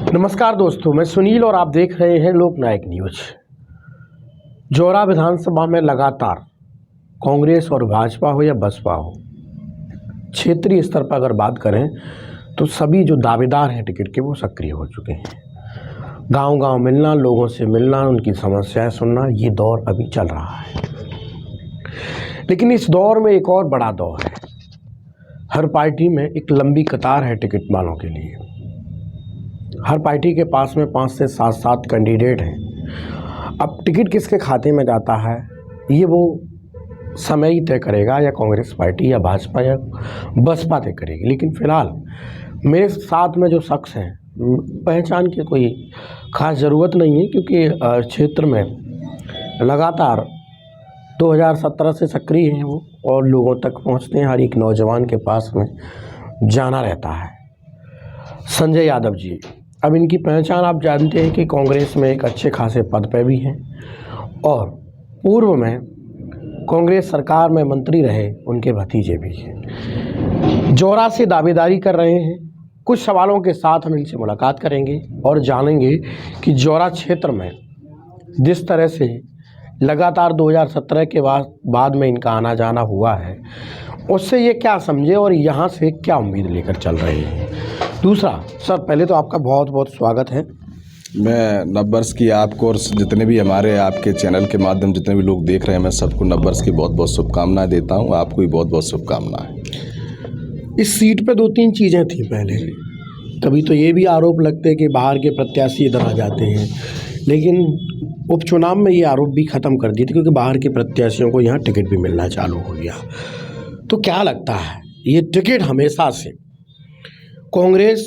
नमस्कार दोस्तों, मैं सुनील और आप देख रहे हैं लोकनायक न्यूज। जौरा विधानसभा में लगातार कांग्रेस और भाजपा हो या बसपा हो, क्षेत्रीय स्तर पर अगर बात करें तो सभी जो दावेदार हैं टिकट के वो सक्रिय हो चुके हैं। गांव-गांव मिलना, लोगों से मिलना, उनकी समस्याएं सुनना, ये दौर अभी चल रहा है। लेकिन इस दौर में एक और बड़ा दौर है। हर पार्टी में एक लंबी कतार है टिकट वालों के लिए। हर पार्टी के पास में 5 से 7 कैंडिडेट हैं। अब टिकट किसके खाते में जाता है ये वो समय ही तय करेगा, या कांग्रेस पार्टी या भाजपा या बसपा तय करेगी। लेकिन फिलहाल मेरे साथ में जो शख्स हैं, पहचान की कोई ख़ास ज़रूरत नहीं है, क्योंकि क्षेत्र में लगातार 2017 से सक्रिय हैं वो और लोगों तक पहुंचते हैं। हर एक नौजवान के पास में जाना रहता है। संजय यादव जी, अब इनकी पहचान आप जानते हैं कि कांग्रेस में एक अच्छे खासे पद पे भी हैं और पूर्व में कांग्रेस सरकार में मंत्री रहे उनके भतीजे भी हैं। जौरा से दावेदारी कर रहे हैं। कुछ सवालों के साथ हम इनसे मुलाकात करेंगे और जानेंगे कि जौरा क्षेत्र में जिस तरह से लगातार 2017 के बाद में इनका आना जाना हुआ है, उससे ये क्या समझे और यहाँ से क्या उम्मीद लेकर चल रहे हैं। दूसरा, सर पहले तो आपका बहुत बहुत स्वागत है। मैं नववर्ष की आपको और जितने भी हमारे आपके चैनल के माध्यम जितने भी लोग देख रहे हैं, मैं सबको नववर्ष की बहुत बहुत शुभकामनाएं देता हूं। आपको भी बहुत बहुत शुभकामनाएं। इस सीट पे 2-3 चीज़ें थी पहले। कभी तो ये भी आरोप लगते कि बाहर के प्रत्याशी इधर आ जाते हैं, लेकिन उपचुनाव में ये आरोप भी ख़त्म कर दिए थे, क्योंकि बाहर के प्रत्याशियों को यहाँ टिकट भी मिलना चालू हो गया। तो क्या लगता है, ये टिकट हमेशा से कांग्रेस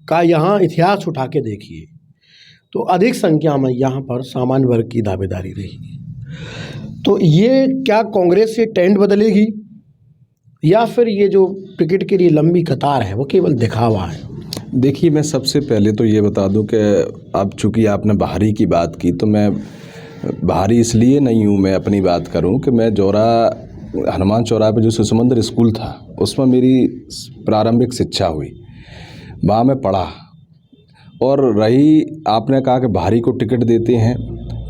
का यहाँ इतिहास उठा के देखिए तो अधिक संख्या में यहाँ पर सामान्य वर्ग की दावेदारी रही। तो ये क्या कांग्रेस से ट्रेंड बदलेगी, या फिर ये जो टिकट के लिए लंबी कतार है वो केवल दिखावा है? देखिए, मैं सबसे पहले तो ये बता दूं कि अब चूँकि आपने बाहरी की बात की, तो मैं बाहरी इसलिए नहीं हूँ, मैं अपनी बात करूँ कि मैं जौरा हनुमान चौराहे पर जो शिशु मंदिर स्कूल था उसमें मेरी प्रारंभिक शिक्षा हुई, वहाँ मैं पढ़ा। और रही आपने कहा कि बाहरी को टिकट देते हैं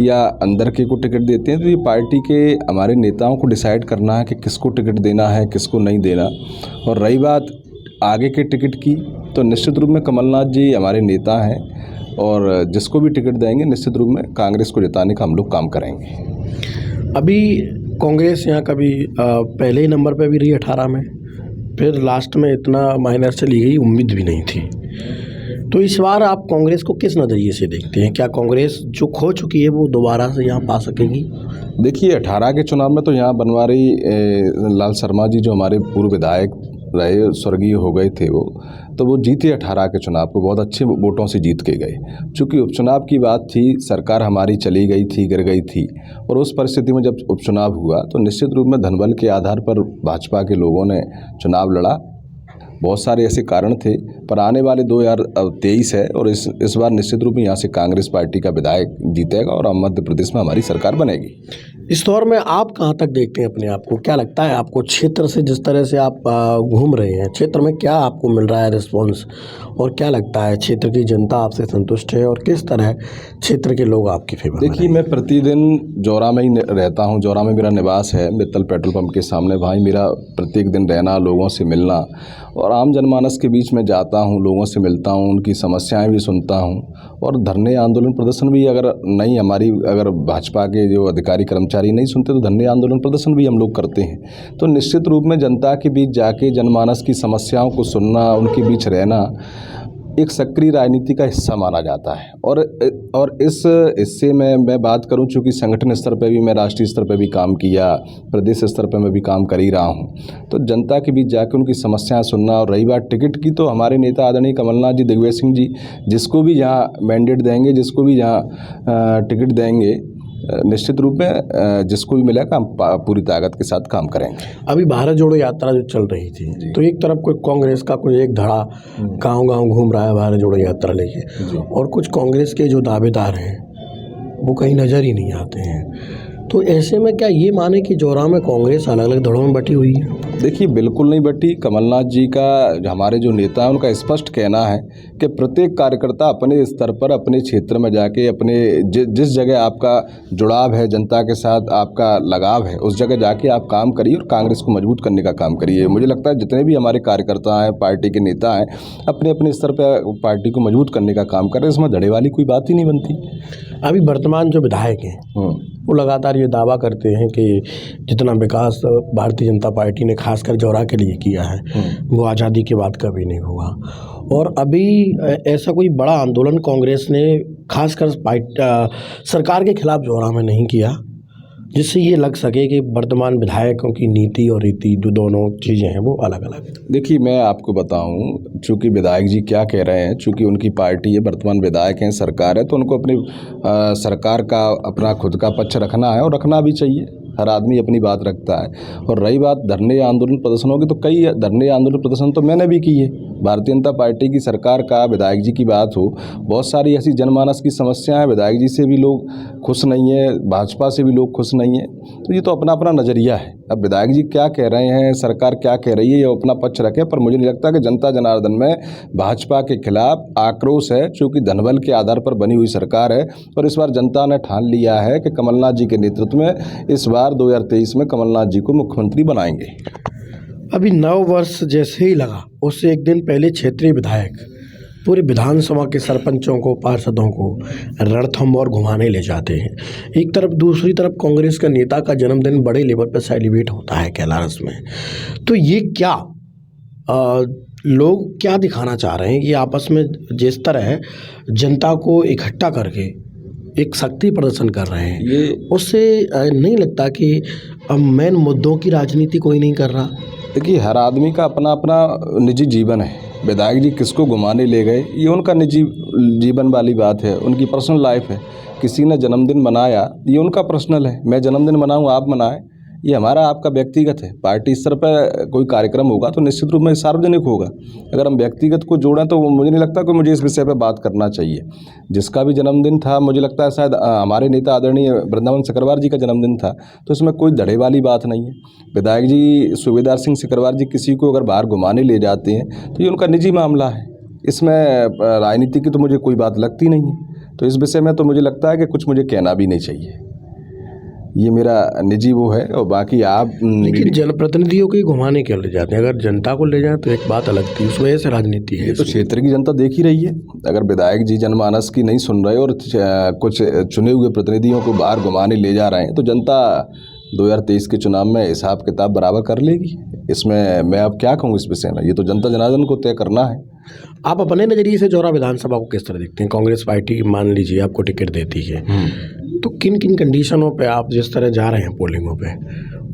या अंदर के को टिकट देते हैं, तो ये पार्टी के हमारे नेताओं को डिसाइड करना है कि किसको टिकट देना है, किसको नहीं देना। और रही बात आगे के टिकट की, तो निश्चित रूप में कमलनाथ जी हमारे नेता हैं और जिसको भी टिकट देंगे निश्चित रूप में कांग्रेस को जिताने का हम लोग काम करेंगे। अभी कांग्रेस यहाँ कभी पहले ही नंबर पे भी रही 18 में, फिर लास्ट में इतना माइनस चली गई, उम्मीद भी नहीं थी। तो इस बार आप कांग्रेस को किस नज़रिए से देखते हैं? क्या कांग्रेस जो खो चुकी है वो दोबारा से यहाँ पा सकेगी? देखिए, 18 के चुनाव में तो यहाँ बनवारी लाल शर्मा जी जो हमारे पूर्व विधायक रहे, स्वर्गीय हो गए थे वो, तो वो जीते 18 के चुनाव को, बहुत अच्छे वोटों से जीत के गए। चूँकि उपचुनाव की बात थी, सरकार हमारी चली गई थी, गिर गई थी, और उस परिस्थिति में जब उपचुनाव हुआ तो निश्चित रूप में धनबल के आधार पर भाजपा के लोगों ने चुनाव लड़ा। बहुत सारे ऐसे कारण थे, पर आने वाले 2023 है और इस बार निश्चित रूप में यहाँ से कांग्रेस पार्टी का विधायक जीतेगा और मध्य प्रदेश में हमारी सरकार बनेगी। इस दौर में आप कहाँ तक देखते हैं अपने आप को? क्या लगता है आपको क्षेत्र से, जिस तरह से आप घूम रहे हैं क्षेत्र में, क्या आपको मिल रहा है रिस्पॉन्स, और क्या लगता है क्षेत्र की जनता आपसे संतुष्ट है और किस तरह क्षेत्र के लोग आपकी फेवर? देखिए, मैं प्रतिदिन जौरा में ही रहता हूँ। जौरा में मेरा निवास है, मित्तल पेट्रोल पंप के सामने। वहाँ मेरा प्रत्येक दिन रहना, लोगों से मिलना, और आम जनमानस के बीच में जाता हूँ, लोगों से मिलता हूँ, उनकी समस्याएं भी सुनता हूँ। और धरने आंदोलन प्रदर्शन भी अगर भाजपा के जो अधिकारी कर्मचारी नहीं सुनते तो धरने आंदोलन प्रदर्शन भी हम लोग करते हैं। तो निश्चित रूप में जनता के बीच जाके जनमानस की समस्याओं को सुनना, उनके बीच रहना एक सक्रिय राजनीति का हिस्सा माना जाता है। और इस हिस्से में मैं बात करूं, चूँकि संगठन स्तर पर भी मैं राष्ट्रीय स्तर पर भी काम किया, प्रदेश स्तर पर मैं भी काम कर ही रहा हूं, तो जनता के बीच जाकर उनकी समस्याएं सुनना। और रही बात टिकट की, तो हमारे नेता आदरणीय कमलनाथ जी, दिग्विजय सिंह जी, जिसको भी यहाँ मैंडेट देंगे, जिसको भी यहाँ टिकट देंगे, निश्चित रूप में जिसको भी मिलेगा हम पूरी ताकत के साथ काम करेंगे। अभी भारत जोड़ो यात्रा जो चल रही थी, तो एक तरफ कोई कांग्रेस का कोई एक धड़ा गांव-गांव घूम रहा है भारत जोड़ो यात्रा लेके, और कुछ कांग्रेस के जो दावेदार हैं वो कहीं नज़र ही नहीं आते हैं। तो ऐसे में क्या ये माने कि जौरा में कांग्रेस अलग अलग धड़ों में बटी हुई है? देखिए, बिल्कुल नहीं बटी। कमलनाथ जी का, हमारे जो नेता हैं, उनका स्पष्ट कहना है कि प्रत्येक कार्यकर्ता अपने स्तर पर, अपने क्षेत्र में जाके, अपने जिस जगह आपका जुड़ाव है, जनता के साथ आपका लगाव है, उस जगह जाके आप काम करिए और कांग्रेस को मजबूत करने का काम करिए। मुझे लगता है जितने भी हमारे कार्यकर्ता हैं, पार्टी के नेता हैं, अपने अपने स्तर पर पार्टी को मजबूत करने का काम कर रहे हैं। इसमें धड़े वाली कोई बात ही नहीं बनती। अभी वर्तमान जो विधायक हैं वो लगातार ये दावा करते हैं कि जितना विकास भारतीय जनता पार्टी ने खासकर जौरा के लिए किया है वो आज़ादी के बाद कभी नहीं हुआ। और अभी ऐसा कोई बड़ा आंदोलन कांग्रेस ने खासकर सरकार के खिलाफ जौरा में नहीं किया जिससे ये लग सके कि वर्तमान विधायकों की नीति और रीति जो दोनों चीज़ें हैं वो अलग अलग। देखिए, मैं आपको बताऊं, चूँकि विधायक जी क्या कह रहे हैं, चूँकि उनकी पार्टी है, वर्तमान विधायक हैं, सरकार है, तो उनको अपनी सरकार का अपना खुद का पक्ष रखना है और रखना भी चाहिए। हर आदमी अपनी बात रखता है। और रही बात धरने आंदोलन प्रदर्शनों की, तो कई धरने आंदोलन प्रदर्शन तो मैंने भी किए। भारतीय जनता पार्टी की सरकार का विधायक जी की बात हो, बहुत सारी ऐसी जनमानस की समस्याएं हैं, विधायक जी से भी लोग खुश नहीं है, भाजपा से भी लोग खुश नहीं है। तो ये तो अपना अपना नज़रिया है। अब विधायक जी क्या कह रहे हैं, सरकार क्या कह रही है, ये अपना पक्ष रखे, पर मुझे नहीं लगता कि जनता जनार्दन में भाजपा के खिलाफ आक्रोश है, चूँकि धनबल के आधार पर बनी हुई सरकार है। और इस बार जनता ने ठान लिया है कि कमलनाथ जी के नेतृत्व में इस बार 2023 में कमलनाथ जी को मुख्यमंत्री बनाएंगे। अभी नव वर्ष जैसे ही लगा उससे एक दिन पहले क्षेत्रीय विधायक पूरे विधानसभा के सरपंचों को, पार्षदों को रणथंभौर घुमाने ले जाते हैं। एक तरफ, दूसरी तरफ कांग्रेस का नेता का जन्मदिन बड़े लेवल पर सेलिब्रेट होता है कैलारस में। तो ये क्या लोग क्या दिखाना चाह रहे हैं कि आपस में जिस तरह जनता को इकट्ठा करके एक शक्ति प्रदर्शन कर रहे हैं, ये उससे नहीं लगता कि मेन मुद्दों की राजनीति कोई नहीं कर रहा? देखिए, हर आदमी का अपना अपना निजी जीवन है। विधायक जी किसको घुमाने ले गए, ये उनका निजी जीवन वाली बात है, उनकी पर्सनल लाइफ है। किसी ने जन्मदिन मनाया, ये उनका पर्सनल है। मैं जन्मदिन मनाऊँ, आप मनाएं, ये हमारा आपका व्यक्तिगत है। पार्टी स्तर पर कोई कार्यक्रम होगा तो निश्चित रूप में सार्वजनिक होगा। अगर हम व्यक्तिगत को जोड़ें तो मुझे नहीं लगता कि मुझे इस विषय पर बात करना चाहिए। जिसका भी जन्मदिन था, मुझे लगता है शायद हमारे नेता आदरणीय वृंदावन सिकरवार जी का जन्मदिन था, तो इसमें कोई धड़े वाली बात नहीं है। विधायक जी सूबेदार सिंह सिकरवार जी किसी को अगर बाहर घुमाने ले जाते हैं तो ये उनका निजी मामला है। इसमें राजनीति की तो मुझे कोई बात लगती नहीं है। तो इस विषय में तो मुझे लगता है कि कुछ मुझे कहना भी नहीं चाहिए। ये मेरा निजी वो है। और बाकी आप, लेकिन जनप्रतिनिधियों को ही घुमाने क्यों ले जाते हैं? अगर जनता को ले जाए तो एक बात अलग थी, उस वजह से राजनीति है। ये तो क्षेत्र की जनता देख ही रही है। अगर विधायक जी जनमानस की नहीं सुन रहे और कुछ चुने हुए प्रतिनिधियों को बाहर घुमाने ले जा रहे हैं तो जनता 2023 के चुनाव में हिसाब किताब बराबर कर लेगी। इसमें मैं अब क्या कहूँ इस विषय में, ये तो जनता जनार्दन को तय करना है। आप अपने नज़रिए से जौरा विधानसभा को किस तरह देखते हैं? कांग्रेस पार्टी मान लीजिए आपको टिकट देती है, तो किन किन कंडीशनों पे आप जिस तरह जा रहे हैं पोलिंगों पे,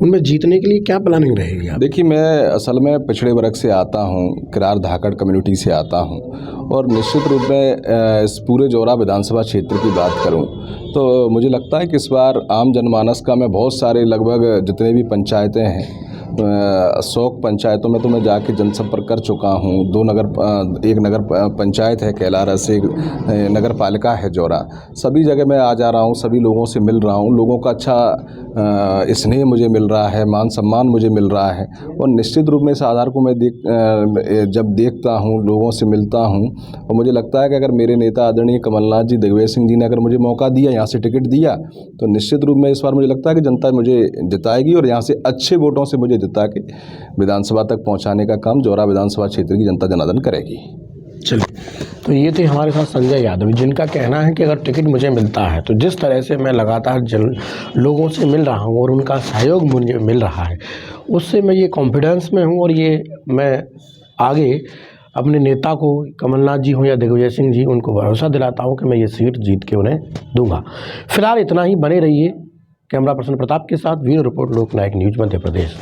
उनमें जीतने के लिए क्या प्लानिंग रहेगी आप? देखिए, मैं असल में पिछड़े वर्ग से आता हूँ, किरार धाकड़ कम्युनिटी से आता हूँ, और निश्चित रूप में इस पूरे जौरा विधानसभा क्षेत्र की बात करूँ तो मुझे लगता है कि इस बार आम जनमानस का, मैं बहुत सारे लगभग जितने भी पंचायतें हैं, 100 पंचायतों में तो मैं जाके जनसंपर्क कर चुका हूँ। एक नगर पंचायत है कैलारस, एक नगर पालिका है जौरा। सभी जगह मैं आ जा रहा हूँ, सभी लोगों से मिल रहा हूँ। लोगों का अच्छा स्नेह मुझे मिल रहा है, मान सम्मान मुझे मिल रहा है। और निश्चित रूप में इस आधार को मैं जब देखता हूँ, लोगों से मिलता हूँ, और मुझे लगता है कि अगर मेरे नेता आदरणीय कमलनाथ जी, दिग्विजय सिंह जी ने अगर मुझे मौका दिया, यहाँ से टिकट दिया, तो निश्चित रूप में इस बार मुझे लगता है कि जनता मुझे जिताएगी और यहाँ से अच्छे वोटों से मुझे जिता के विधानसभा तक पहुँचाने का काम जौरा विधानसभा क्षेत्र की जनता जनार्दन करेगी। चलिए, तो ये थे हमारे साथ संजय यादव, जिनका कहना है कि अगर टिकट मुझे मिलता है तो जिस तरह से मैं लगातार लोगों से मिल रहा हूँ और उनका सहयोग मुझे मिल रहा है, उससे मैं ये कॉन्फिडेंस में हूँ, और ये मैं आगे अपने नेता को, कमलनाथ जी हों या दिग्विजय सिंह जी, उनको भरोसा दिलाता हूँ कि मैं ये सीट जीत के उन्हें दूंगा। फिलहाल इतना ही। बने रहिए कैमरा पर्सन प्रताप के साथ। ब्यूरो रिपोर्ट, लोकनायक न्यूज़, मध्य प्रदेश।